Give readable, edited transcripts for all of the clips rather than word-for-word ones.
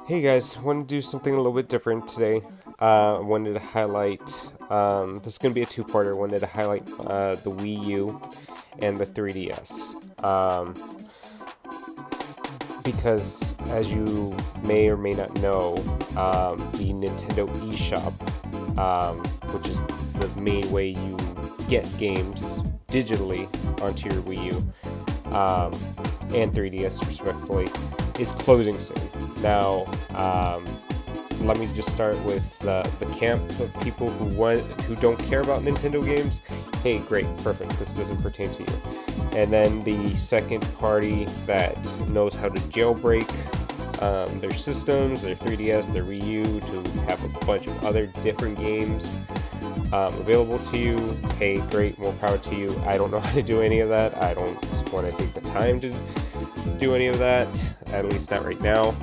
Hey guys, want to do something a little bit different today. I wanted to highlight, this is going to be a two-parter. Wanted to highlight the Wii U and the 3DS. Because, as you may or may not know, the Nintendo eShop, which is the main way you get games digitally onto your Wii U, and 3DS respectively, is closing soon. Now, let me just start with the camp of people who don't care about Nintendo games. Hey, great, perfect, this doesn't pertain to you. And then the second party that knows how to jailbreak their systems, their 3DS, their Wii U, to have a bunch of other different games available to you. Hey, great, more power to you. I don't know how to do any of that. I don't want to take the time to do any of that, at least not right now.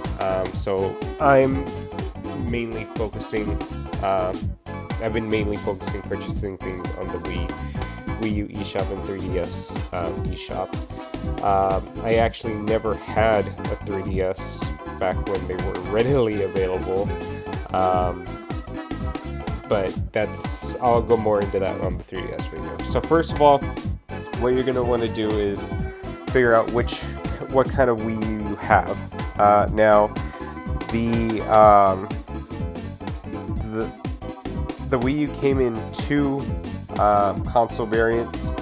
So I'm mainly focusing, I've been mainly focusing purchasing things on the Wii U eShop and 3DS eShop. I actually never had a 3DS back when they were readily available, but I'll go more into that on the 3DS video. So first of all, what you're going to want to do is figure out what kind of Wii U you have. Now, the Wii U came in two console variants,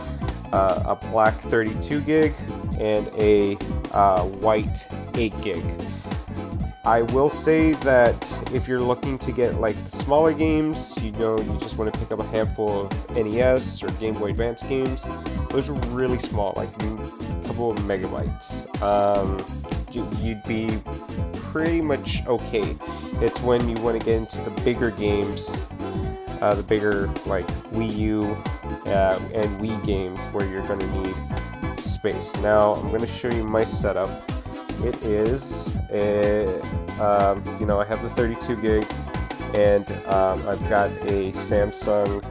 a black 32 gig and a white 8 gig. I will say that if you're looking to get like the smaller games, you just want to pick up a handful of NES or Game Boy Advance games, those are really small, like a couple of megabytes. You'd be pretty much okay. It's when you want to get into the bigger games, the bigger like Wii U and Wii games, where you're going to need space. Now I'm going to show you my setup. It is I have the 32 gig, and I've got a Samsung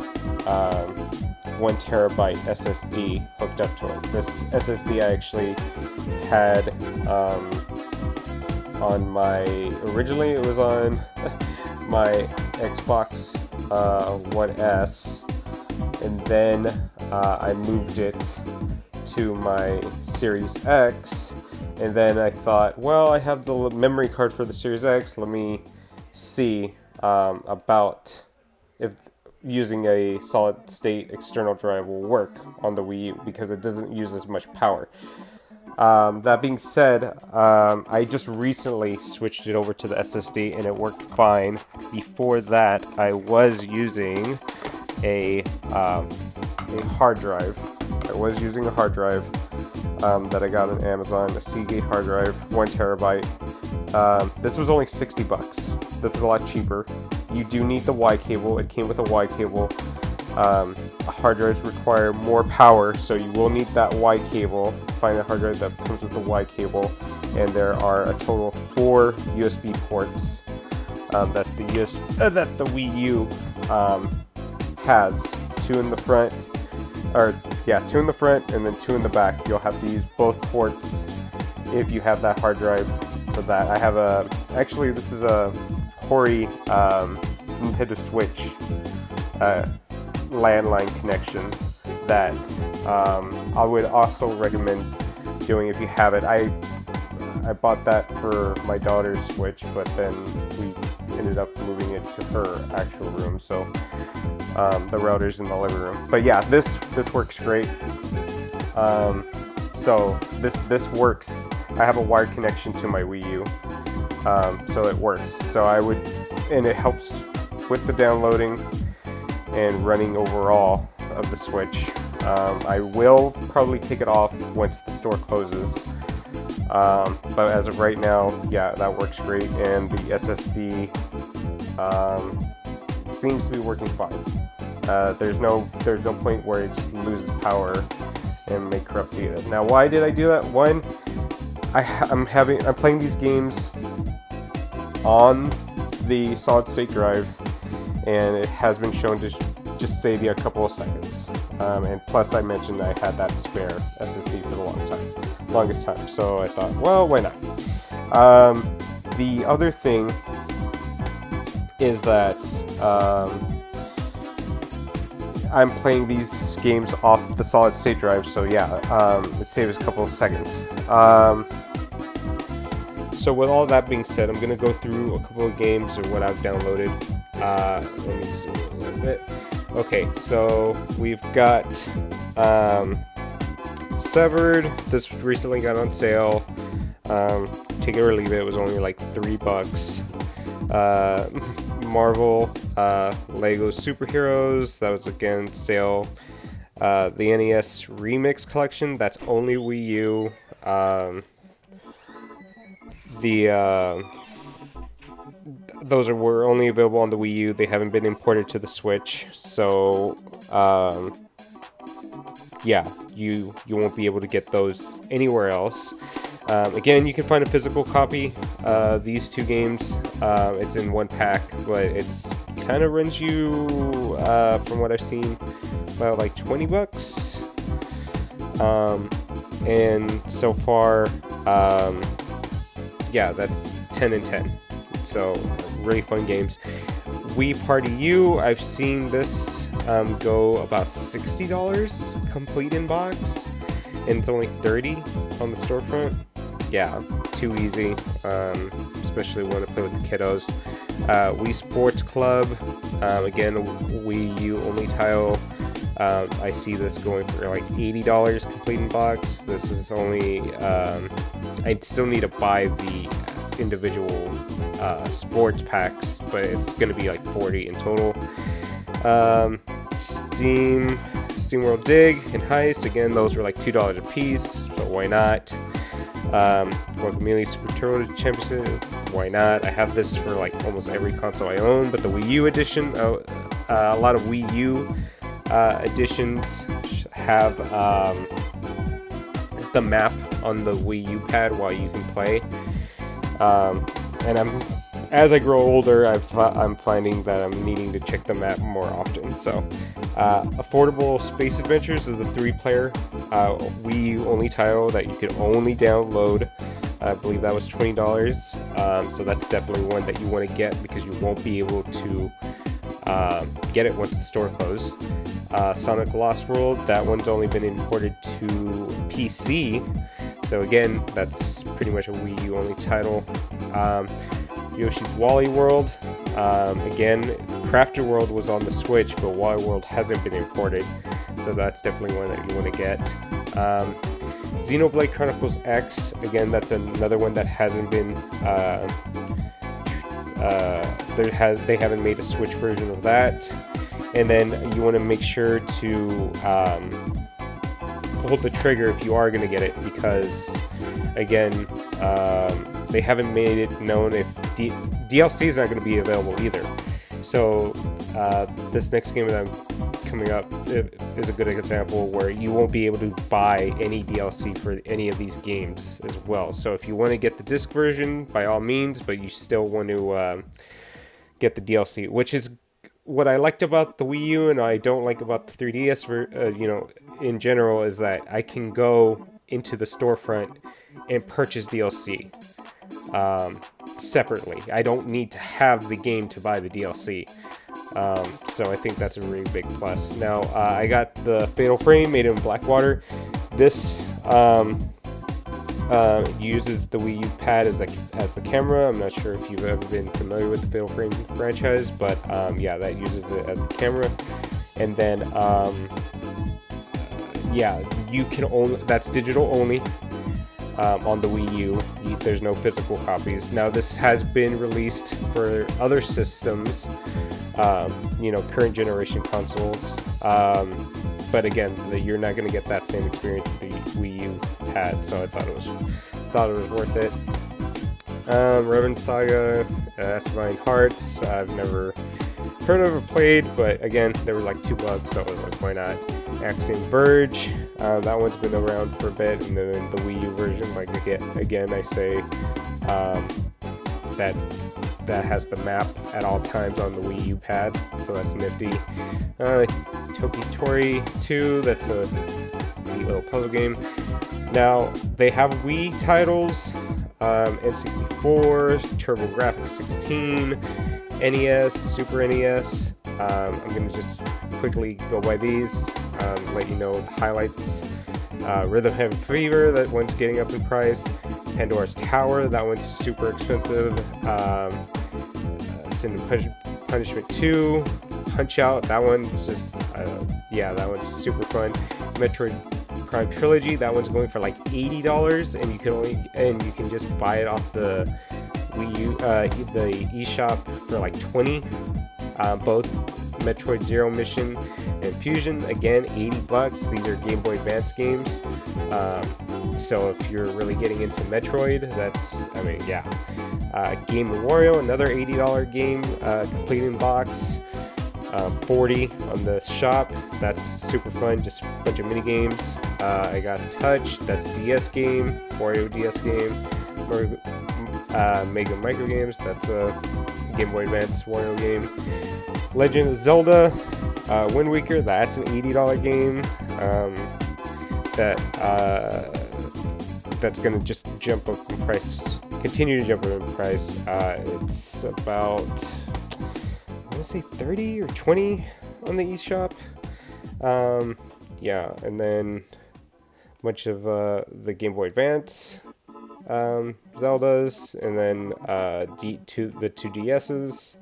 1 terabyte SSD hooked up to it. This SSD I actually had originally it was on my Xbox One S, and then I moved it to my Series X, and then I thought, well, I have the memory card for the Series X, let me see about if using a solid state external drive will work on the Wii U, because it doesn't use as much power. That being said, I just recently switched it over to the SSD and it worked fine. Before that, I was using a hard drive. That I got on Amazon, a Seagate hard drive, 1 terabyte. This was only $60. This is a lot cheaper. You do need the Y cable. It came with a Y cable. Hard drives require more power, so you will need that Y cable. Find a hard drive that comes with the Y cable, and there are a total of 4 USB ports that the Wii U has. 2 in the front, two in the front, and then 2 in the back. You'll have to use both ports if you have that hard drive for that. I have this is a Hori Nintendo Switch landline connection that I would also recommend doing if you have it. I bought that for my daughter's Switch, but then we ended up moving it to her actual room, so the router's in the living room. But yeah, this works great. So this works. I have a wired connection to my Wii U, so it works. So and it helps with the downloading and running overall of the Switch. I will probably take it off once the store closes, but as of right now, yeah, that works great, and the SSD seems to be working fine. There's no point where it just loses power and may corrupt data. Now, why did I do that? One, I'm playing these games on the solid state drive, and it has been shown to just save you a couple of seconds. And plus, I mentioned I had that spare SSD for the longest time. So I thought, well, why not? the other thing is that I'm playing these games off the solid state drive, so yeah, it saves a couple of seconds. So with all that being said, I'm going to go through a couple of games of what I've downloaded. Let me zoom in a little bit. Okay, so we've got Severed. This recently got on sale. Take it or leave it, it was only like $3. Marvel Lego Superheroes, that was again sale. The NES Remix Collection, that's only Wii U. Those were only available on the Wii U. They haven't been imported to the Switch, so yeah, you won't be able to get those anywhere else. Again, you can find a physical copy of these two games. It's in one pack, but it's kind of runs you, from what I've seen, about like $20. And so far, yeah, that's 10 and 10. So really fun games. Wii Party U, I've seen this go about $60 complete in box, and it's only $30 on the storefront. Yeah, too easy, especially when I play with the kiddos. Wii Sports Club, again, Wii U only title. I see this going for like $80 complete in box. This is only, I'd still need to buy the individual sports packs, but it's going to be like $40 in total. Steam World Dig and Heist, again, those were like $2 a piece, so why not? Guacamelee Super Turbo Championship, why not? I have this for like almost every console I own, but the Wii U edition, a lot of Wii U editions have the map on the Wii U pad while you can play. And as I grow older, I'm finding that I'm needing to check the map more often. So, Affordable Space Adventures is a 3-player Wii U only title that you can only download. I believe that was $20. So that's definitely one that you want to get because you won't be able to get it once the store closes. Sonic Lost World, that one's only been imported to PC. So again, that's pretty much a Wii U only title. Yoshi's Woolly World. Again, Crafter World was on the Switch, but Woolly World hasn't been imported. So that's definitely one that you want to get. Xenoblade Chronicles X. Again, that's another one that hasn't been... they haven't made a Switch version of that. And then you want to make sure to hold the trigger if you are going to get it, because again, they haven't made it known if DLC is not going to be available either. So this next game that I'm coming up is a good example where you won't be able to buy any DLC for any of these games as well. So if you want to get the disc version, by all means, but you still want to get the DLC, which is what I liked about the Wii U and I don't like about the 3DS, in general, is that I can go into the storefront and purchase DLC separately. I don't need to have the game to buy the DLC. So I think that's a really big plus. Now, I got the Fatal Frame made in Blackwater. This uses the Wii U pad as the camera. I'm not sure if you've ever been familiar with the Fatal Frame franchise, but yeah, that uses it as the camera. And then, yeah, you can only, that's digital only on the Wii U. There's no physical copies. Now, this has been released for other systems, current generation consoles. But again, you're not going to get that same experience with the Wii U pad, so I thought it was worth it. Revan Saga, Asphalt Hearts, I've never heard of or played, but again, there were like $2, so I was like, why not? Axiom Verge, that one's been around for a bit, and then the Wii U version, like again, I say that has the map at all times on the Wii U pad, so that's nifty. Tokitori 2, that's a neat little puzzle game. Now, they have Wii titles N64, TurboGrafx 16, NES, Super NES. I'm going to just quickly go by these, let you know the highlights. Rhythm Heaven Fever, that one's getting up in price. Pandora's Tower, that one's super expensive. Sin and Punishment 2, Punch-Out, that one's just, yeah, that one's super fun. Metroid Prime Trilogy, that one's going for like $80, and you can just buy it off the Wii U, the eShop for like $20. Both Metroid Zero Mission and Fusion, again, $80. These are Game Boy Advance games. So if you're really getting into Metroid, that's, I mean, yeah. Game of Wario, another $80 game, complete in box. 40 on the shop. That's super fun, just a bunch of mini games. I got Touch, that's a DS game, Wario DS game. Mega Micro Games, that's a Game Boy Advance Wario game. Legend of Zelda, Wind Waker, that's an $80 game. That's gonna just jump up in price, continue to jump up in price. It's about, I want to say 30 or 20 on the eShop. Yeah, and then a bunch of the Game Boy Advance Zeldas, and then the two DS's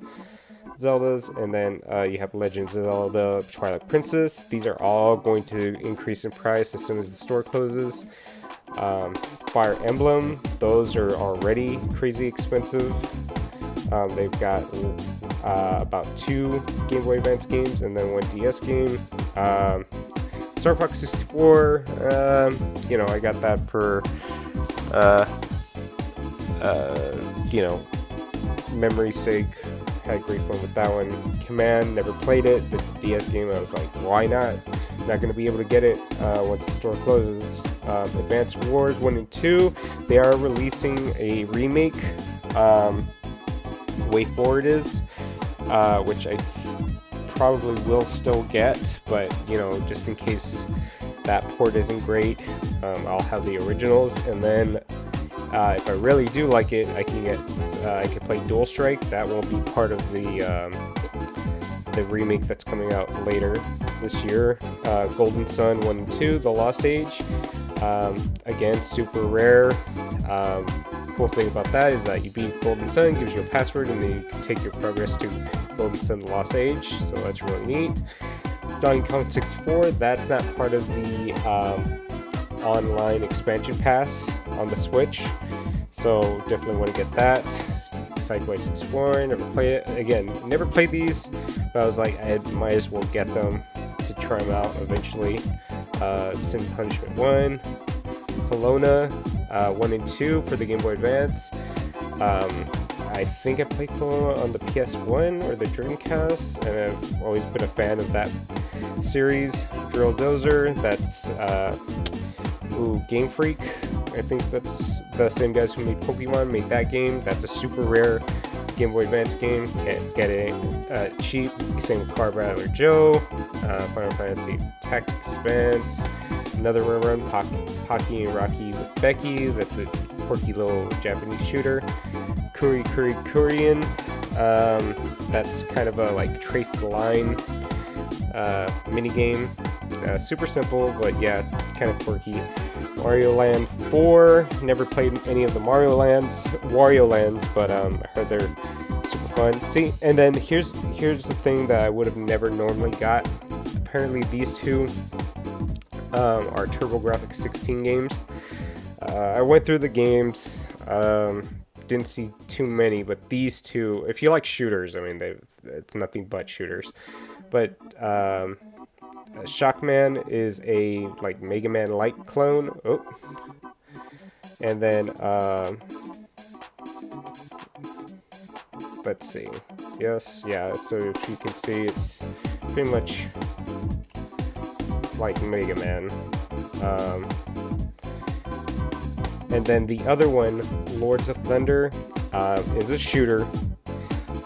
Zeldas, and then you have Legends of Zelda Twilight Princess. These are all going to increase in price as soon as the store closes. Fire Emblem, those are already crazy expensive. They've got about 2 Game Boy Advance games and then 1 DS game. Star Fox 64, you know, I got that for, you know, memory's sake. Had great fun with that one. Command, never played it. It's a DS game. I was like, why not? Not going to be able to get it once the store closes. Advance Wars 1 and 2, they are releasing a remake. Way Forward is, which I probably will still get, but you know, just in case that port isn't great, I'll have the originals, and then if I really do like it, I can play Dual Strike. That will be part of the remake that's coming out later this year. Golden Sun 1 and 2, The Lost Age, again, super rare. Cool thing about that is that you beat Golden Sun, gives you a password, and then you can take your progress to Golden Sun: The Lost Age, so that's really neat. Donkey Kong 64, that's not part of the online expansion pass on the Switch, so definitely want to get that. Sideways Explorer, never played it. Again, never played these, but I was like, I might as well get them to try them out eventually. Sin and Punishment 1, Kelowna 1 and 2 for the Game Boy Advance. I think I played Kelowna on the PS1 or the Dreamcast, and I've always been a fan of that series. Drill Dozer, that's Game Freak. I think that's the same guys who made Pokemon made that game. That's a super rare Game Boy Advance game. Can't get it cheap. Same with Car Battler Joe, Final Fantasy Tactics Advance, another rare run, Pocky and Rocky with Becky. That's a quirky little Japanese shooter. Kuri Kuri Kurian. That's kind of a like trace the line mini game. Super simple, but yeah, kind of quirky. Mario Land 4. Never played any of the Wario Lands, but I heard they're super fun. See, and then here's the thing that I would have never normally got. Apparently, these two are TurboGrafx 16 games. I went through the games. Didn't see too many, but these two, if you like shooters, I mean, it's nothing but shooters. But Shockman is a like Mega Man like clone. Oh, and then let's see. Yes, yeah. So if you can see, it's pretty much like Mega Man. And then the other one, Lords of Thunder, is a shooter,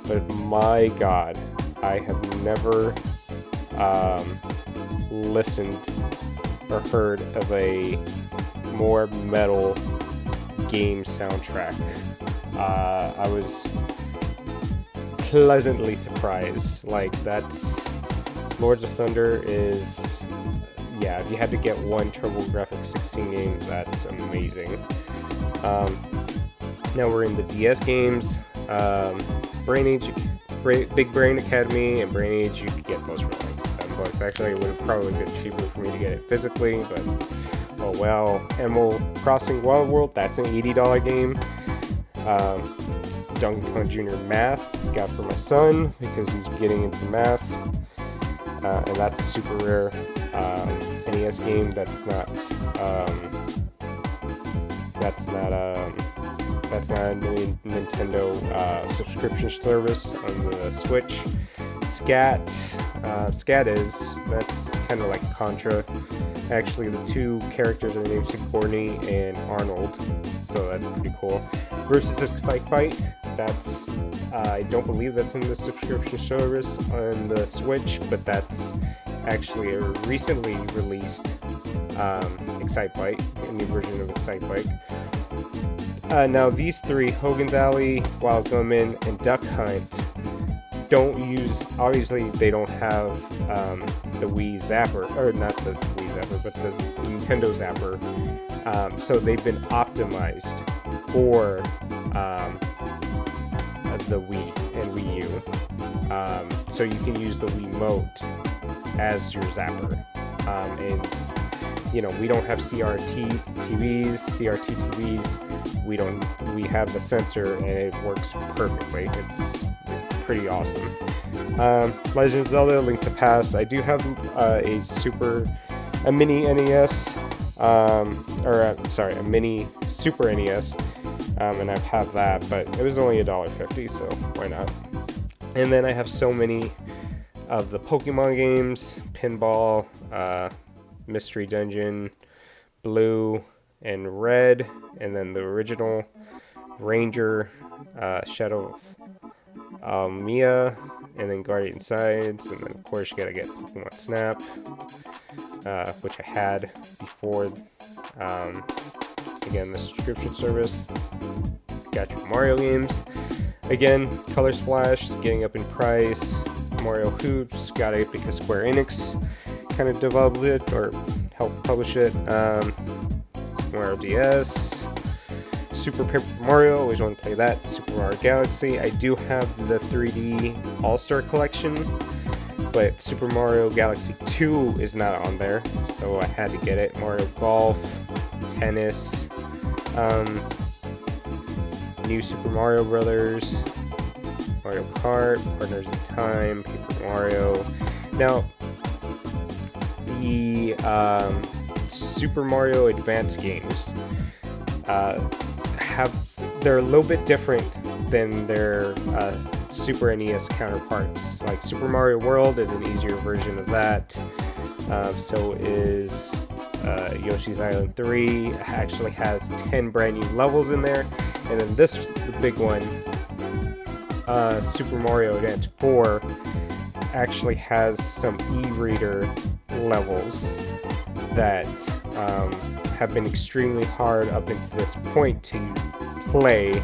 but my God, I have never listened or heard of a more metal game soundtrack. I was pleasantly surprised. Like, that's Lords of Thunder is, yeah, if you had to get one TurboGrafx 16 game, that's amazing. Now we're in the DS games. Brain Age, Big Brain Academy, and Brain Age, you could both for like $7. Actually, it would have probably been cheaper for me to get it physically, but oh well. Animal Crossing Wild World, that's an $80 game. Donkey Kong Jr. Math, got for my son because he's getting into math, and that's a super rare NES game. That's not a new Nintendo subscription service on the Switch. Scat is, that's kind of like Contra. Actually, the two characters are named Sigourney and Arnold, so that's pretty cool. Versus Excite Bike, that's I don't believe that's in the subscription service on the Switch, but that's actually a recently released Excite Bike, a new version of Excite Bike. Now these three, Hogan's Alley, Wild Gunman, and Duck Hunt, don't use, obviously they don't have the Wii Zapper, or not the Wii Zapper, but the Nintendo Zapper, so they've been optimized for the Wii and Wii U, so you can use the Wiimote as your Zapper, and you know, we don't have CRT TVs, we have the sensor and it works perfectly. It's pretty awesome. Legend of Zelda: Link to Past, I do have a mini NES, a mini Super NES, and I have that, but it was only $1.50, so why not? And then I have so many of the Pokemon games, Pinball, Mystery Dungeon, Blue and Red, and then the original Ranger, Shadow of Mia, and then Guardian Sides, and then of course you gotta get Pokemon Snap, which I had before, again, the subscription service. Got your Mario games, again, Color Splash is getting up in price. Mario Hoops, got it because Square Enix kind of developed it or helped publish it. Mario DS, Super Paper Mario, always want to play that. Super Mario Galaxy, I do have the 3D All-Star Collection, but Super Mario Galaxy 2 is not on there, so I had to get it. Mario Golf, Tennis, New Super Mario Brothers, Mario Kart, Partners in Time, Paper Mario. Now, the Super Mario Advance games they're a little bit different than their Super NES counterparts. Like Super Mario World is an easier version of that. So is Yoshi's Island 3. Actually has 10 brand new levels in there. And then this, the big one, Super Mario Advance 4, actually has some e-reader levels that have been extremely hard up until this point to play.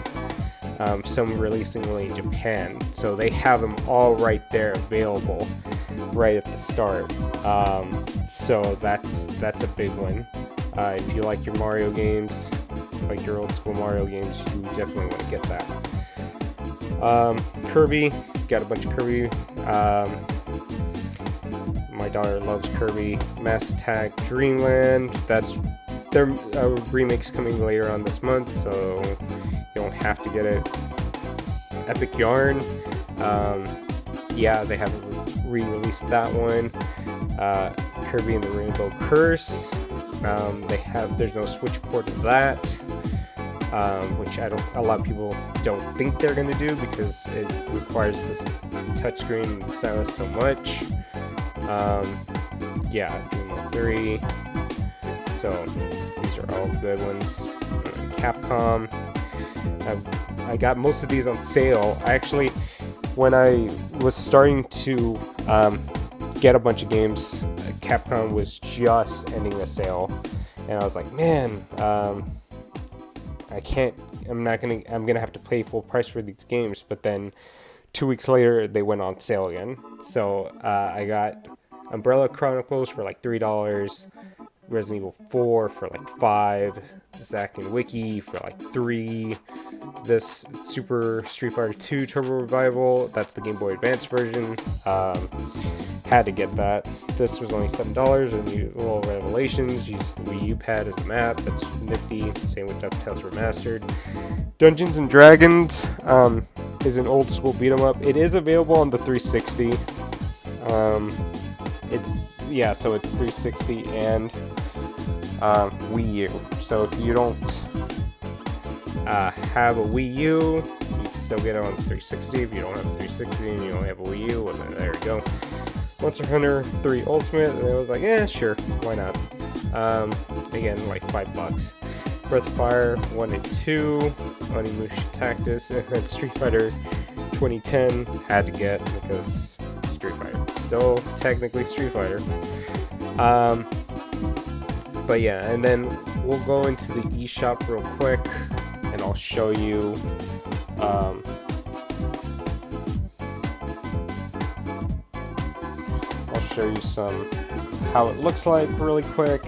Some releasing only in Japan, so they have them all right there available right at the start. So that's a big one. If you like your Mario games, like your old school Mario games, you definitely want to get that. Kirby, got a bunch of Kirby. My daughter loves Kirby. Mass Attack Dreamland, that's their remake's coming later on this month, so you don't have to get it. Epic Yarn, yeah, they haven't re-released that one. Kirby and the Rainbow Curse, there's no Switch port of that, which a lot of people don't think they're going to do because it requires this touchscreen and sound so much. Yeah, Dreamland 3. So these are all good ones. Capcom. I got most of these on sale. Actually, when I was starting to get a bunch of games, Capcom was just ending a sale, and I was like, man, I'm gonna have to pay full price for these games. But then 2 weeks later, they went on sale again. So I got Umbrella Chronicles for like $3, Resident Evil 4 for like $5, Zack and Wiki for like $3, this Super Street Fighter 2 Turbo Revival, that's the Game Boy Advance version, had to get that. This was only $7, and you little Revelations, use the Wii U pad as a map, that's nifty, same with DuckTales Remastered. Dungeons and Dragons is an old school beat 'em up. It is available on the 360. So it's 360 and Wii U. So if you don't have a Wii U, you can still get it on the 360. If you don't have a 360 and you only have a Wii U, well, there you go. Monster Hunter 3 Ultimate, and I was like, sure, why not? Again, like $5. Breath of Fire 1 and 2, Onimusha Tactics, and then Street Fighter 2010 had to get because Street Fighter. Still technically Street Fighter. But yeah, and then we'll go into the eShop real quick, and I'll show you some how it looks like really quick.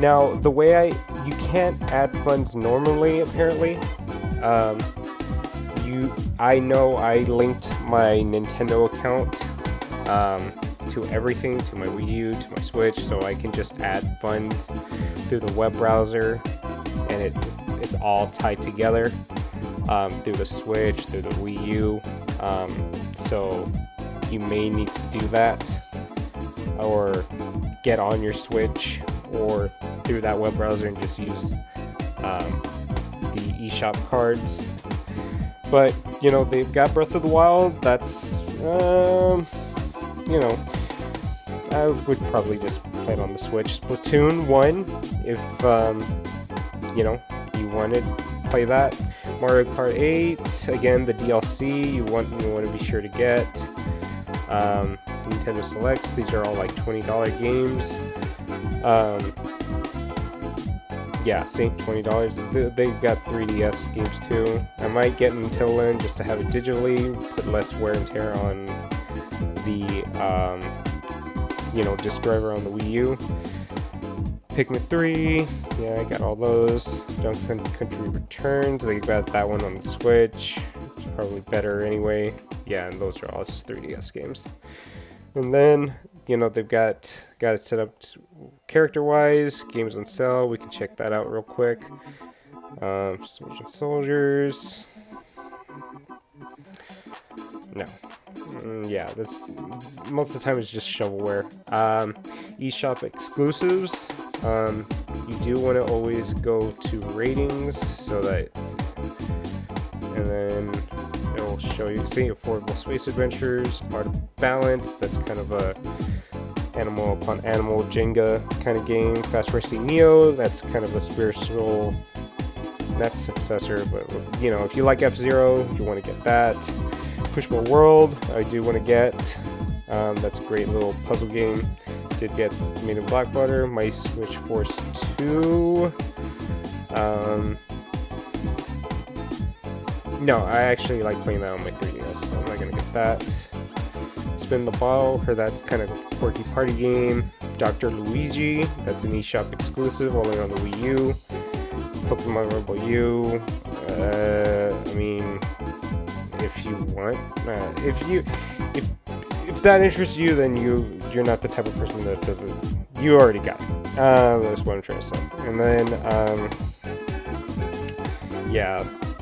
Now the way you can't add funds normally apparently. I know I linked my Nintendo account to everything, to my Wii U, to my Switch, so I can just add funds through the web browser, and it's all tied together through the Switch, through the Wii U. So you may need to do that, or get on your Switch or through that web browser and just use the eShop cards. But they've got Breath of the Wild. That's I would probably just play it on the Switch. Splatoon 1, if you want to play that. Mario Kart 8, again the DLC you want to be sure to get. Nintendo Selects, these are all like $20 games. Same $20. They've got 3DS games too. I might get Nintendo Land just to have it digitally, put less wear and tear on the disk driver on the Wii U. Pikmin 3, yeah, I got all those. Donkey Country Returns, they got that one on the Switch. It's probably better anyway. Yeah, and those are all just 3DS games. And then, they've got it set up character-wise, games on sale. We can check that out real quick. Soldiers. No. This most of the time is just shovelware. eShop exclusives. You do want to always go to ratings so that, and then it will show you. See, Affordable Space Adventures, Art of Balance. That's kind of a animal upon animal Jenga kind of game. Fast Racing Neo. That's kind of a spiritual, not successor, but if you like F-Zero, you want to get that. Pushmo World, I do want to get. That's a great little puzzle game. Did get Made in Blackwater. Mighty Switch Force 2. No, I actually like playing that on my 3DS, so I'm not gonna get that. Spin the Ball, or that's kind of quirky party game. Dr. Luigi, that's an eShop exclusive, only on the Wii U. Pokemon Rebel U. If you want, if that interests you, then you're not the type of person that doesn't. You already got it. That's what I'm trying to say. And then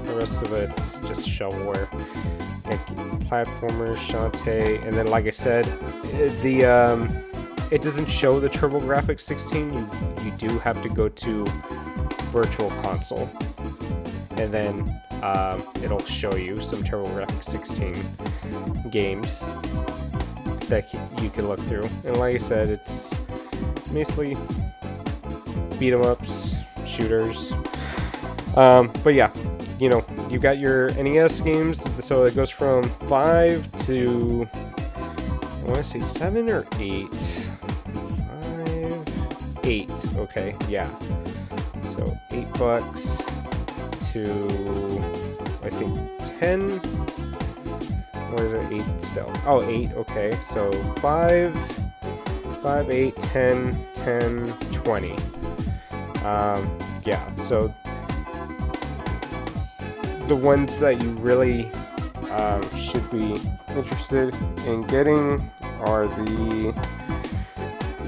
the rest of it's just shovelware, like platformers, Shantae, and then like I said, it doesn't show the TurboGrafx 16. You do have to go to Virtual Console, and then it'll show you some TurboGrafx 16 games that you can look through. And like I said, it's basically beat 'em ups, shooters. But yeah, you got your NES games, so it goes from 5 to, I want to say 7 or 8. 5, 8, okay, yeah. So bucks to, I think, 10. What is it? 8 still. Oh, 8. Okay, so 5, 8, 10, 20. Yeah, so the ones that you really should be interested in getting are the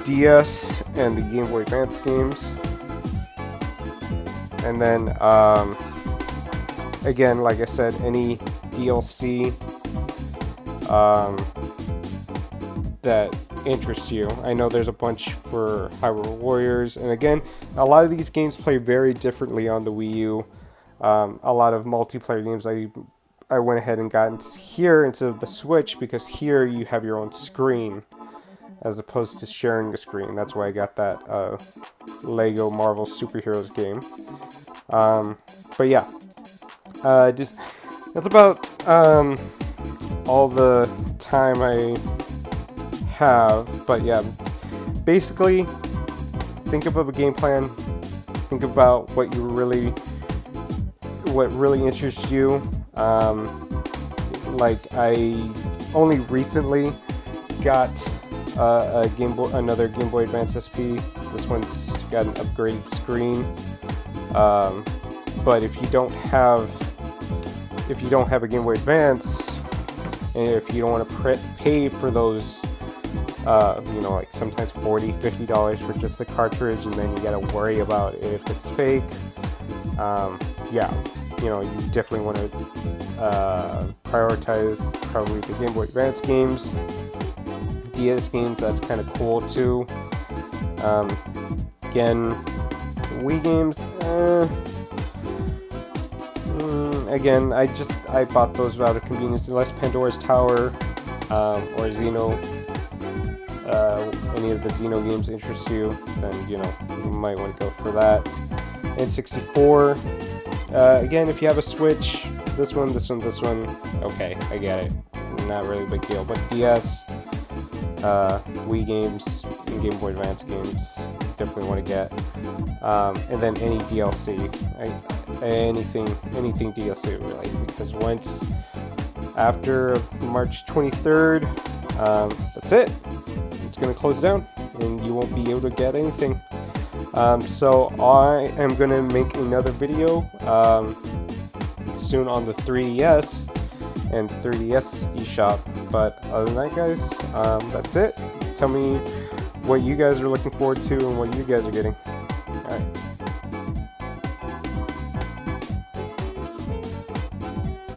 DS and the Game Boy Advance games. And then, again, like I said, any DLC that interests you. I know there's a bunch for Hyrule Warriors, and again, a lot of these games play very differently on the Wii U. A lot of multiplayer games I went ahead and got here instead of the Switch, because here you have your own screen as opposed to sharing the screen. That's why I got that Lego Marvel Superheroes game. But yeah, that's about all the time I have. But yeah, basically, think of a game plan. Think about what really interests you. Like, I only recently got another Game Boy Advance SP. This one's got an upgraded screen. But if you don't have a Game Boy Advance, and if you don't want to pay for those, like sometimes $40-$50 for just the cartridge, and then you gotta worry about if it's fake. Yeah, you definitely want to prioritize probably the Game Boy Advance games. DS games, that's kind of cool too. Again, Wii games, again, I bought those out of convenience. Unless Pandora's Tower or Xeno, any of the Xeno games interest you, then you might want to go for that. N64, again, if you have a Switch, this one, okay, I get it, not really a big deal. But DS, Wii games, and Game Boy Advance games, definitely want to get. And then any DLC, anything DLC related, because once after March 23rd, that's it. It's going to close down, and you won't be able to get anything. So I am going to make another video soon on the 3DS and 3DS eShop. But other than that, guys, that's it. Tell me what you guys are looking forward to and what you guys are getting.